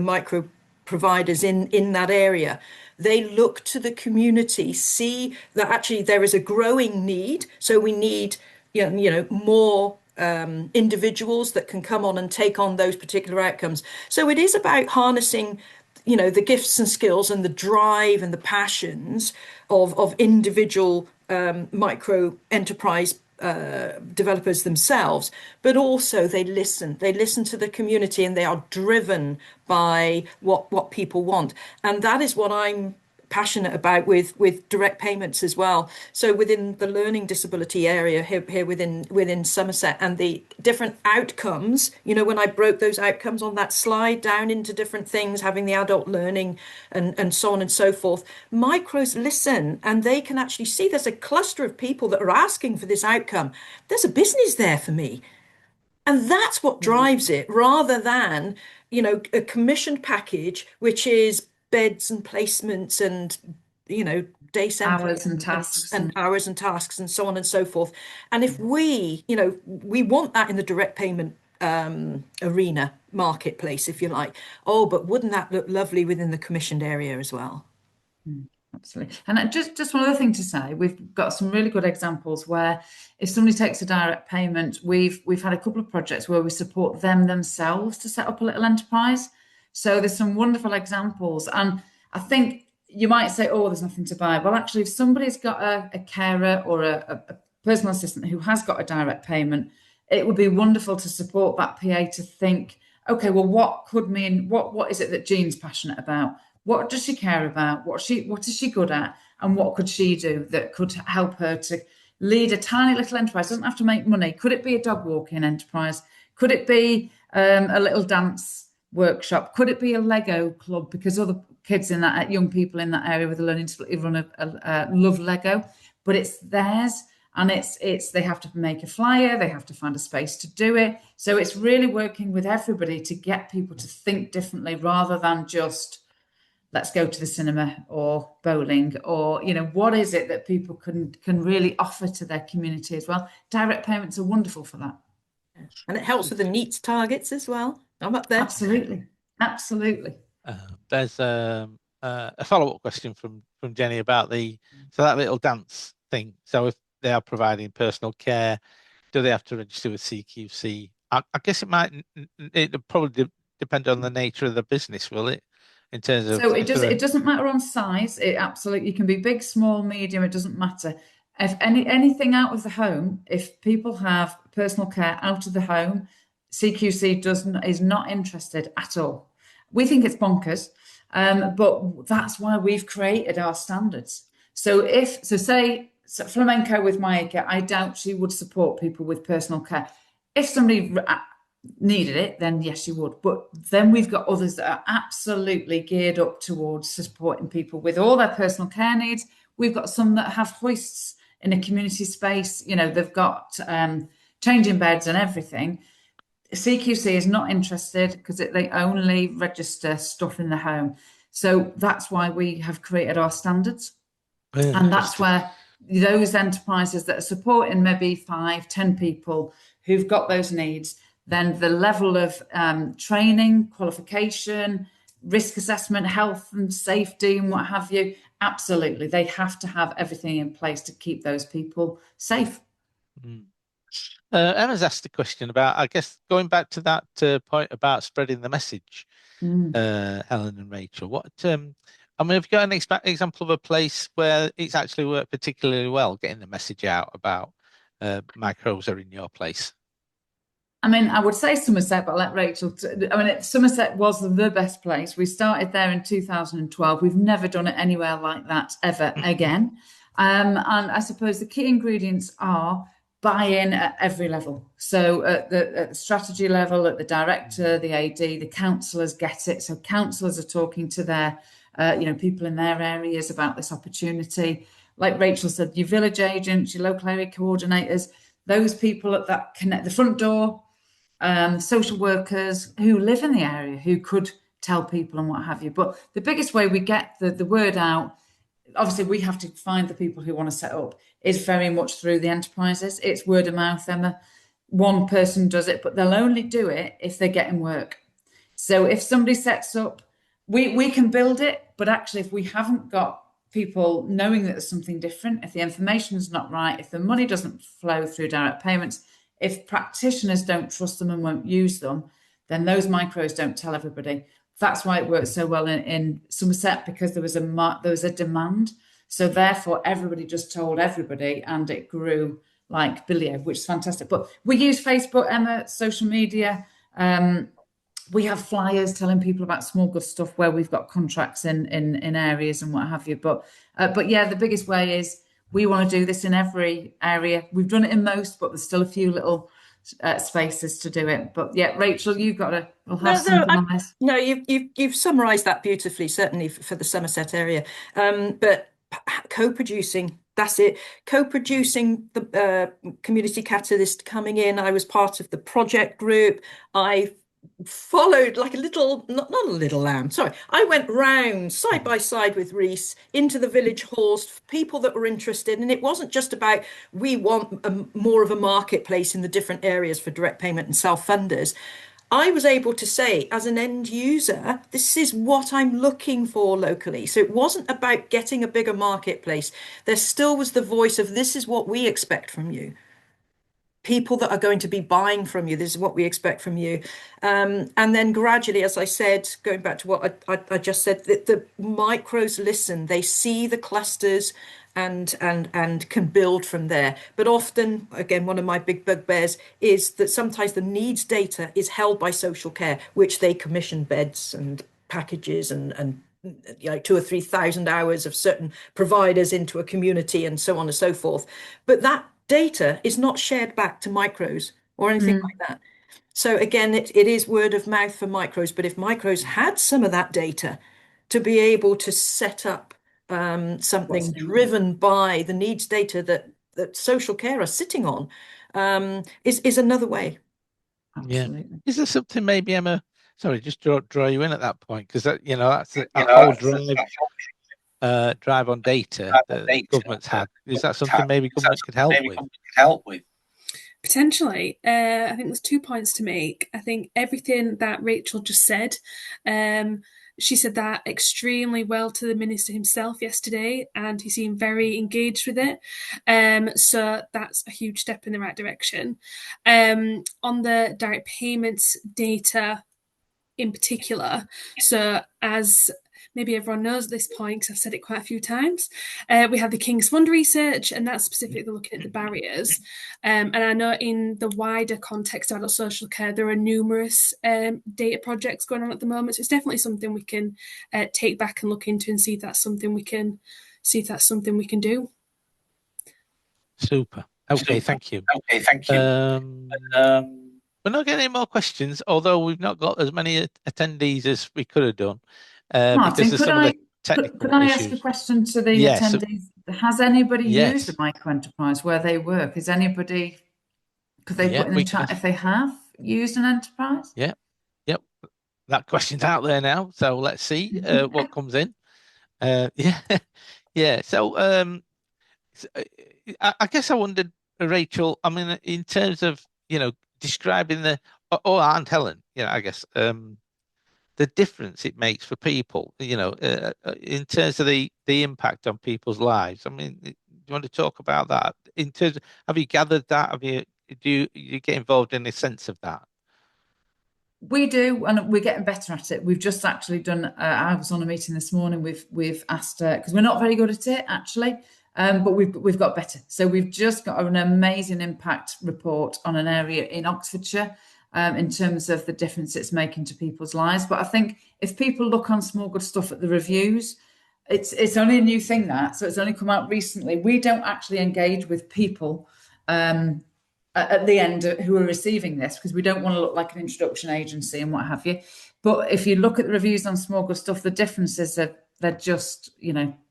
micro providers in that area. They look to the community, see that actually there is a growing need, so we need more individuals that can come on and take on those particular outcomes. So it is about harnessing the gifts and skills and the drive and the passions of individual micro enterprise developers themselves, but also they listen to the community, and they are driven by what people want. And that is what I'm passionate about with direct payments as well. So within the learning disability area here within Somerset, and the different outcomes, when I broke those outcomes on that slide down into different things, having the adult learning and so on and so forth, micros listen, and they can actually see there's a cluster of people that are asking for this outcome. There's a business there for me. And that's what drives it, rather than, a commissioned package, which is beds and placements and day center hours and tasks and so on and so forth. And if we want that in the direct payment arena marketplace, if you like, but wouldn't that look lovely within the commissioned area as well? Absolutely. And just one other thing to say, we've got some really good examples where if somebody takes a direct payment, we've had a couple of projects where we support them themselves to set up a little enterprise. So there's some wonderful examples. And I think you might say, there's nothing to buy. Well, actually, if somebody's got a carer or a personal assistant who has got a direct payment, it would be wonderful to support that PA to think, okay, well, what is it that Jean's passionate about? What does she care about? What is she good at? And what could she do that could help her to lead a tiny little enterprise? Doesn't have to make money. Could it be a dog walking enterprise? Could it be a little dance workshop? Could it be a Lego club? Because other kids young people in that area with a learning disability love Lego, but it's theirs. And it's they have to make a flyer, they have to find a space to do it. So it's really working with everybody to get people to think differently, rather than just let's go to the cinema or bowling, or what is it that people can really offer to their community as well. Direct payments are wonderful for that. And it helps with the needs targets as well. I'm up there. Absolutely. There's a follow-up question from Jenny about that little dance thing. So if they are providing personal care, do they have to register with CQC? I guess it probably depend on the nature of the business, will it? In terms of, so it doesn't matter on size. It absolutely can be big, small, medium. It doesn't matter. If anything out of the home, if people have personal care out of the home, CQC is not interested at all. We think it's bonkers, but that's why we've created our standards. So say Flamenco with Maika, I doubt she would support people with personal care. If somebody needed it, then yes, she would. But then we've got others that are absolutely geared up towards supporting people with all their personal care needs. We've got some that have hoists in a community space. They've got changing beds and everything. CQC is not interested because they only register stuff in the home. So that's why we have created our standards. And that's where those enterprises that are supporting maybe 5, 10 people who've got those needs, then the level of training, qualification, risk assessment, health and safety and what have you, absolutely, they have to have everything in place to keep those people safe. Emma's asked a question about, I guess, going back to that point about spreading the message, Helen and Rachel. What I mean, have you got an example of a place where it's actually worked particularly well, getting the message out about microbes are in your place? I mean, I would say Somerset, but I'll let Rachel. Somerset was the best place. We started there in 2012. We've never done it anywhere like that ever again. And I suppose the key ingredients are buy-in at every level. So at the strategy level, at the director, the AD, the councillors get it. So councillors are talking to their, people in their areas about this opportunity. Like Rachel said, your village agents, your local area coordinators, those people at that connect the front door, social workers who live in the area who could tell people and what have you. But the biggest way we get the word out, obviously we have to find the people who want to set up, is very much through the enterprises. It's word of mouth, Emma. One person does it, but they'll only do it if they're getting work. So if somebody sets up, we can build it, but actually if we haven't got people knowing that there's something different, if the information is not right, if the money doesn't flow through direct payments, if practitioners don't trust them and won't use them, then those micros don't tell everybody. That's why it worked so well in Somerset, because there was a demand. So therefore, everybody just told everybody, and it grew like billion, which is fantastic. But we use Facebook, Emma, social media. We have flyers telling people about small goods stuff where we've got contracts in areas and what have you. But yeah, the biggest way is we want to do this in every area. We've done it in most, but there's still a few little spaces to do it. But yeah, Rachel, you've got to something on this. No, you've summarised that beautifully, certainly for the Somerset area. But co-producing, that's it. Co-producing the community catalyst coming in. I was part of the project group. I followed like a little, not a little lamb, sorry. I went round side by side with Reese into the village halls, people that were interested. And it wasn't just about, we want more of a marketplace in the different areas for direct payment and self-funders. I was able to say, as an end user, this is what I'm looking for locally. So it wasn't about getting a bigger marketplace. There still was the voice of, this is what we expect from you. People that are going to be buying from you, this is what we expect from you. And then gradually, as I said, going back to what I just said, the micros listen, they see the clusters and can build from there. But often, again, one of my big bugbears is that sometimes the needs data is held by social care, which they commission beds and packages and 2,000 or 3,000 hours of certain providers into a community and so on and so forth. But that data is not shared back to micros or anything like that. So again, it is word of mouth for micros, but if micros had some of that data to be able to set up something driven by the needs data that social care are sitting on, is another way. Absolutely. Yeah. Is there something maybe, Emma, sorry, just draw you in at that point, because that, that's a whole drive on data that governments had. Is that something maybe government could help with? Potentially. I think there's 2 points to make. I think everything that Rachel just said, she said that extremely well to the minister himself yesterday, and he seemed very engaged with it. So that's a huge step in the right direction. On the direct payments data in particular, so as maybe everyone knows at this point, because I've said it quite a few times, we have the King's Fund research, and that's specifically looking at the barriers. And I know in the wider context of adult social care, there are numerous data projects going on at the moment. So it's definitely something we can take back and look into and see if that's something we can do. Super. Okay, thank you. We're not getting any more questions, although we've not got as many attendees as we could have done. Martin, because of some of the technical could I issues. ask a question to the attendees? Has anybody used a micro enterprise where they work? Is anybody, could they put in the chat if they have? used an enterprise? Yep. That question's out there now. So let's see what comes in. Yeah. Yeah. So I guess I wondered, Rachel, I mean, in terms of, describing and Helen, I guess, the difference it makes for people, in terms of the impact on people's lives. I mean, do you want to talk about that? In terms of, have you gathered that? Do you get involved in a sense of that? We do, and we're getting better at it. We've just actually done. I was on a meeting this morning. We've asked because we're not very good at it actually, but we've got better. So we've just got an amazing impact report on an area in Oxfordshire, in terms of the difference it's making to people's lives. But I think if people look on Small Good Stuff at the reviews, it's only a new thing so it's only come out recently. We don't actually engage with people. At the end who are receiving this, because we don't want to look like an introduction agency and what have you. But if you look at the reviews on Small Good Stuff, the differences are they're just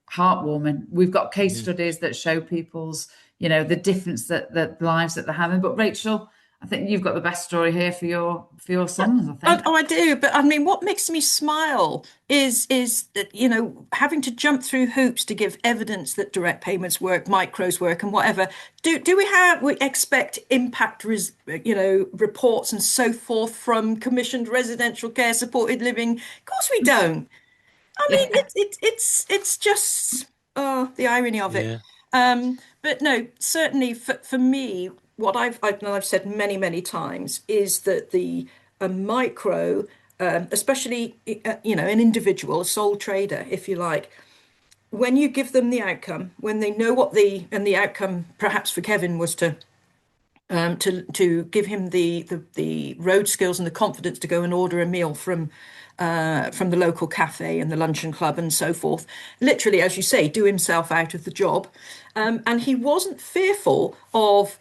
heartwarming. We've got case studies that show people's the difference that the lives that they're having. But Rachel, I think you've got the best story here for your sons, I think. Oh, I do. But I mean, what makes me smile is that, having to jump through hoops to give evidence that direct payments work, micros work, and whatever. Do we expect impact, reports and so forth from commissioned residential care, supported living? Of course we don't. I mean, it's just the irony of it. But no, certainly for me, what I've said many times is that a micro, especially an individual, a sole trader, if you like, when you give them the outcome, when they know the outcome, perhaps for Kevin was to give him the road skills and the confidence to go and order a meal from the local cafe and the luncheon club and so forth. Literally, as you say, do himself out of the job, and he wasn't fearful of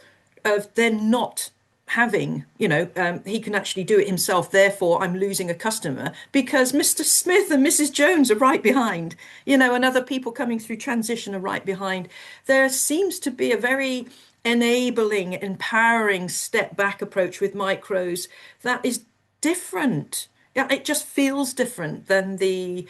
then not having, he can actually do it himself. Therefore, I'm losing a customer because Mr. Smith and Mrs. Jones are right behind, and other people coming through transition are right behind. There seems to be a very enabling, empowering step back approach with micros that is different. Yeah, it just feels different than the,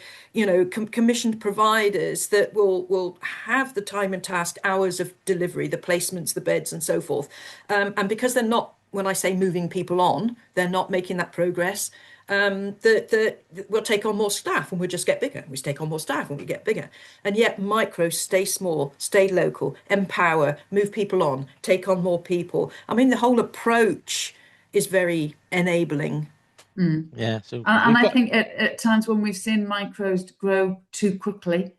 commissioned providers that will have the time and task, hours of delivery, the placements, the beds, and so forth. And because they're not, when I say moving people on, they're not making that progress. We'll take on more staff and we'll just get bigger. We take on more staff and we get bigger. And yet micros stay small, stay local, empower, move people on, take on more people. I mean, the whole approach is very enabling. Yeah. So I think at times when we've seen micros grow too quickly,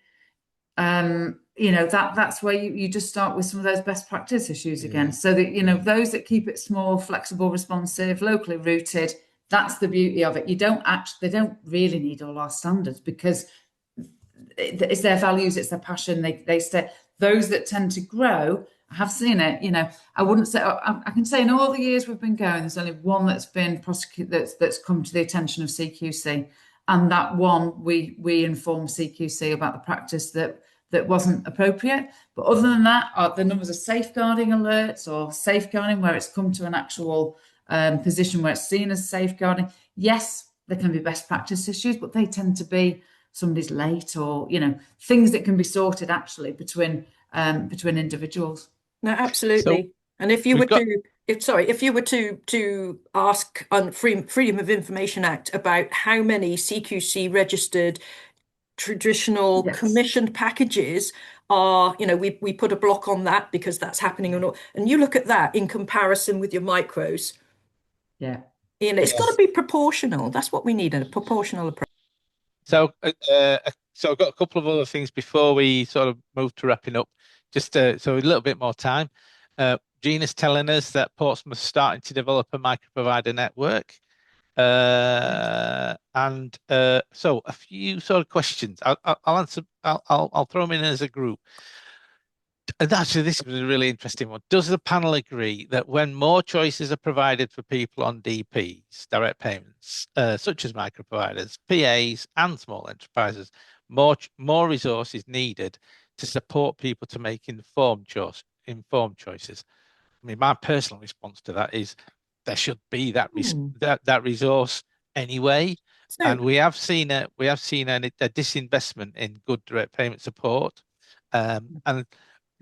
that's where you just start with some of those best practice issues again. So that those that keep it small, flexible, responsive, locally rooted, that's the beauty of it. They don't really need all our standards because it's their values, it's their passion. They stay. Those that tend to grow, I have seen it. I wouldn't say I can say in all the years we've been going, there's only one that's been prosecuted that's come to the attention of CQC, and that one we informed CQC about the practice that wasn't appropriate. But other than that, the numbers of safeguarding alerts or safeguarding where it's come to an actual position where it's seen as safeguarding. Yes, there can be best practice issues, but they tend to be somebody's late or things that can be sorted actually between individuals. No, absolutely. So and if you were to ask on Freedom of Information Act about how many CQC registered traditional commissioned packages are, we put a block on that because that's happening, and you look at that in comparison with your micros. It's got to be proportional. That's what we need, a proportional approach. So I've got a couple of other things before we sort of move to wrapping up. Just so a little bit more time. Gina's telling us that Portsmouth's starting to develop a micro-provider network. So a few sort of questions. I'll answer. I'll throw them in as a group. And actually, this is a really interesting one. Does the panel agree that when more choices are provided for people on DPs, direct payments, such as micro providers, PAs, and small enterprises, more resources needed to support people to make informed choices? I mean, my personal response to that is there should be that Hmm. that resource anyway. So, And we have seen a disinvestment in good direct payment support, and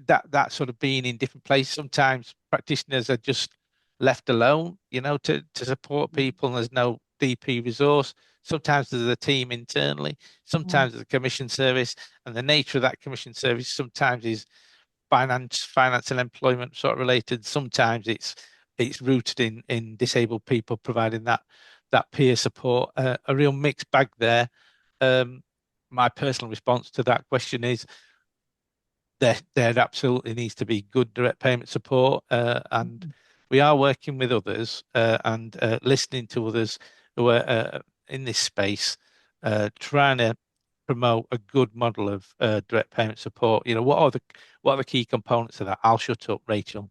that sort of being in different places. Sometimes practitioners are just left alone, to support people, and there's no DP resource. Sometimes there's a team internally, sometimes there's a commission service, and the nature of that commission service sometimes is finance and employment sort of related. Sometimes it's rooted in disabled people providing that peer support. A real mixed bag there. My personal response to that question is there absolutely needs to be good direct payment support, and we are working with others and listening to others who are in this space, trying to promote a good model of direct payment support. What are the key components of that? I'll shut up, Rachel.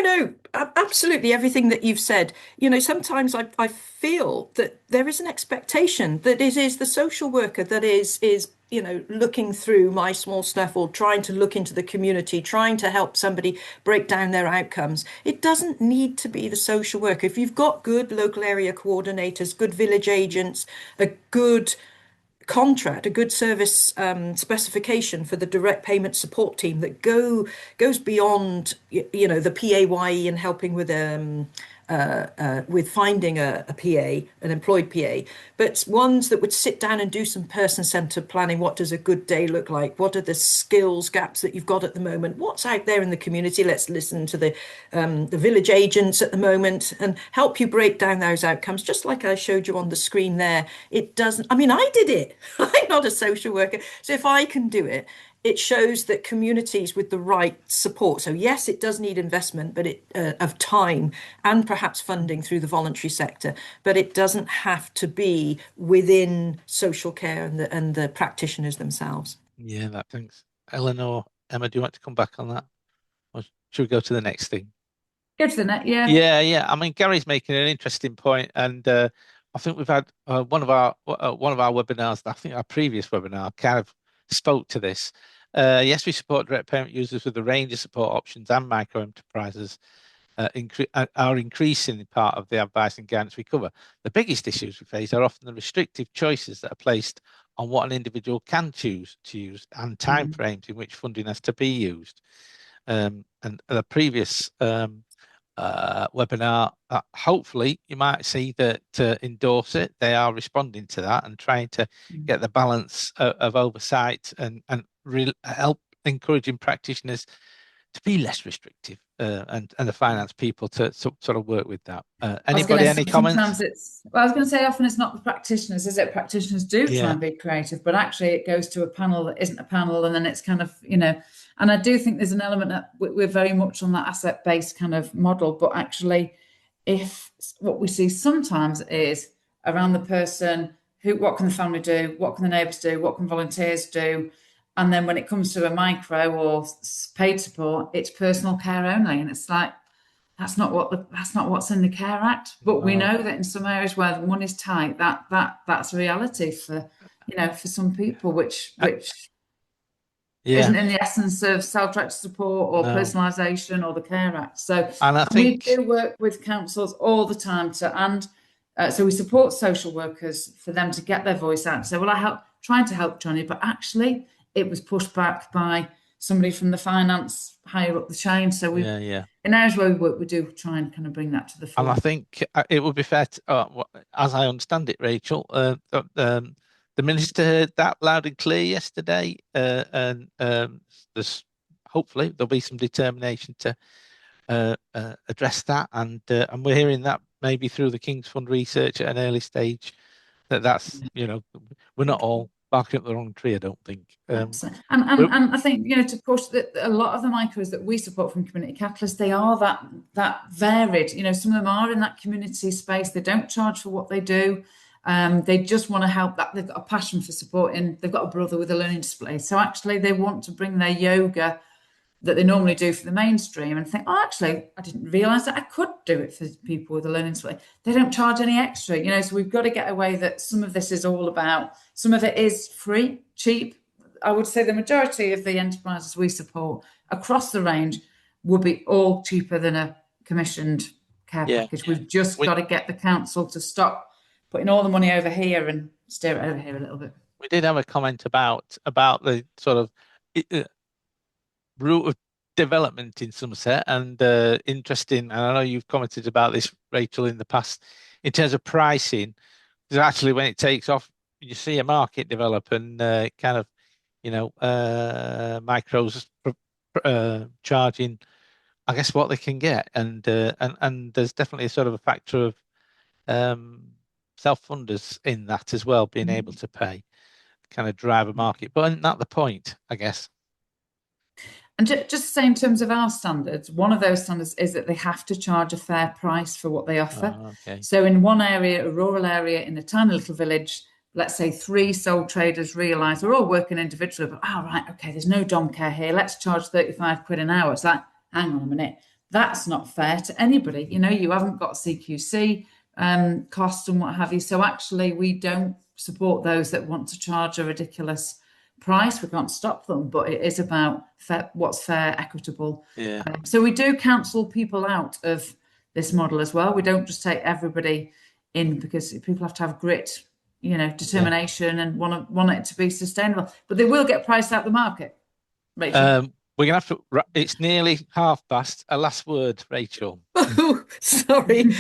no, absolutely everything that you've said. Sometimes I feel that there is an expectation that it is the social worker that is looking through my small stuff or trying to look into the community, trying to help somebody break down their outcomes. It doesn't need to be the social worker. If you've got good local area coordinators, good village agents, a good contract, a good service specification for the direct payment support team that goes beyond the PAYE and helping with finding a PA, an employed PA, but ones that would sit down and do some person-centered planning. What does a good day look like? What are the skills gaps that you've got at the moment? What's out there in the community? Let's listen to the village agents at the moment and help you break down those outcomes. Just like I showed you on the screen there, it doesn't, I mean, I did it. I'm not a social worker. So if I can do it, it shows that communities with the right support. So yes, it does need investment, but of time and perhaps funding through the voluntary sector, but it doesn't have to be within social care and the practitioners themselves. Yeah, thanks. Eleanor, Emma, do you want to come back on that? Or should we go to the next thing? Go to the net, yeah. Yeah. I mean, Gary's making an interesting point, and I think we've had one of our webinars. I think our previous webinar kind of spoke to this. Yes, we support direct payment users with a range of support options, and micro enterprises are increasing part of the advice and guidance we cover. The biggest issues we face are often the restrictive choices that are placed on what an individual can choose to use and timeframes in which funding has to be used. And the previous webinar, hopefully you might see that to endorse it, they are responding to that and trying to get the balance of oversight and help encouraging practitioners to be less restrictive and the finance people to sort of work with that. Anybody, any comments? I was going to say often it's not the practitioners, is it? Practitioners do try and be creative, but actually it goes to a panel that isn't a panel, and then it's kind of, and I do think there's an element that we're very much on that asset-based kind of model, but actually if what we see sometimes is around the person, what can the family do? What can the neighbours do? What can volunteers do? And then when it comes to a micro or paid support, it's personal care only. And it's like, that's not what's in the Care Act. But we know that in some areas where the money's tight, that's a reality for some people, which isn't in the essence of self-directed support or personalisation or the Care Act. So and I think we do work with councils all the time so we support social workers for them to get their voice out. So trying to help Johnny, but actually it was pushed back by somebody from the finance higher up the chain. So in areas where we work, we do try and kind of bring that to the fore. And I think it would be fair to, as I understand it, Rachel, the minister heard that loud and clear yesterday, and there's hopefully there'll be some determination to address that, and we're hearing that maybe through the King's Fund research at an early stage that's we're not all barking up the wrong tree, I don't think. And I think to push that a lot of the micros that we support from Community Catalyst, they are that varied. Some of them are in that community space. They don't charge for what they do. They just want to help. That they've got a passion for supporting. They've got a brother with a learning disability, so actually they want to bring their yoga that they normally do for the mainstream and think, actually, I didn't realise that I could do it for people with a learning disability. They don't charge any extra, so we've got to get away that some of this is all about, some of it is free, cheap. I would say the majority of the enterprises we support across the range would be all cheaper than a commissioned care Yeah. package. We've just got to get the council to stop putting all the money over here and steer it over here a little bit. We did have a comment about the sort of route of development in Somerset, and interesting. And I know you've commented about this, Rachel, in the past in terms of pricing. Because actually, when it takes off, you see a market develop, and kind of, micros charging, I guess, what they can get, and there's definitely a sort of a factor of self-funders in that as well, being able to pay, kind of drive a market. But isn't that the point, I guess? And just to say, in terms of our standards, one of those standards is that they have to charge a fair price for what they offer. Oh, okay. So in one area, a rural area, in a tiny little village, let's say 3 sole traders realise we're all working individually, but right, okay, there's no dom care here. Let's charge 35 quid an hour. It's like, hang on a minute, that's not fair to anybody. You haven't got CQC costs and what have you. So actually, we don't support those that want to charge a ridiculous price. We can't stop them, but it is about what's fair, equitable. Yeah. So we do counsel people out of this model as well. We don't just take everybody in, because people have to have grit, determination, and want it to be sustainable. But they will get priced out the market. Rachel? We're gonna have to. It's nearly past. A last word, Rachel. Oh, sorry.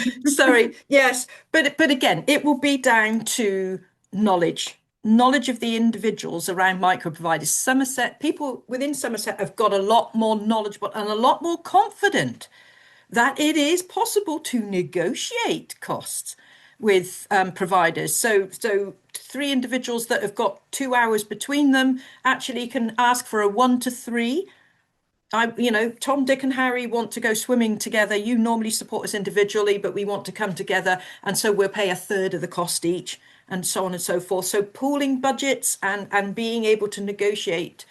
Yes, but again, it will be down to knowledge of the individuals around micro providers. People within Somerset have got a lot more knowledgeable and a lot more confident that it is possible to negotiate costs with providers. So 3 individuals that have got 2 hours between them actually can ask for a 1 to 3. Tom, Dick, and Harry want to go swimming together. You normally support us individually, but we want to come together, and so we'll pay a third of the cost each, and so on and so forth. So pooling budgets and being able to negotiate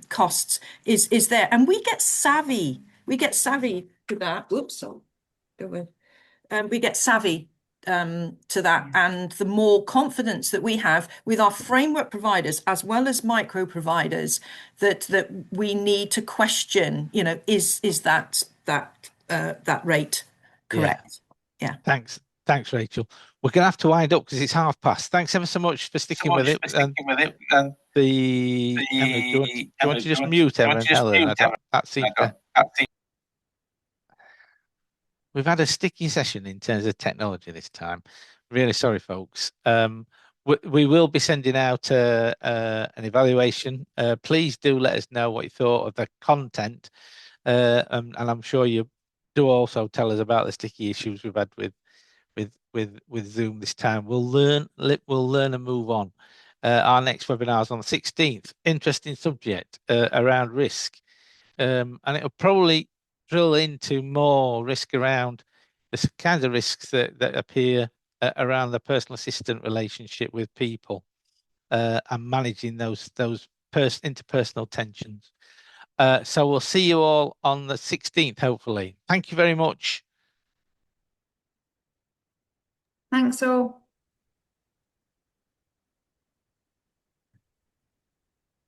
costs is there, and we get savvy. We get savvy to that. Oops, I'll go with. We get savvy to that, and the more confidence that we have with our framework providers as well as micro providers, that we need to question, is that rate correct? Yeah. Thanks, Rachel. We're gonna have to wind up because it's past. Thanks ever so much for sticking with it. And Emma, do you want to just mute Emma and Helen? That seems to. We've had a sticky session in terms of technology this time. Really sorry, folks. We will be sending out an evaluation. Please do let us know what you thought of the content, and I'm sure you do also tell us about the sticky issues we've had with Zoom this time. We'll learn and move on. Our next webinar is on the 16th. Interesting subject around risk, and it'll probably drill into more risk around the kinds of risks that appear around the personal assistant relationship with people, and managing those interpersonal tensions. So we'll see you all on the 16th, hopefully. Thank you very much. Thanks all.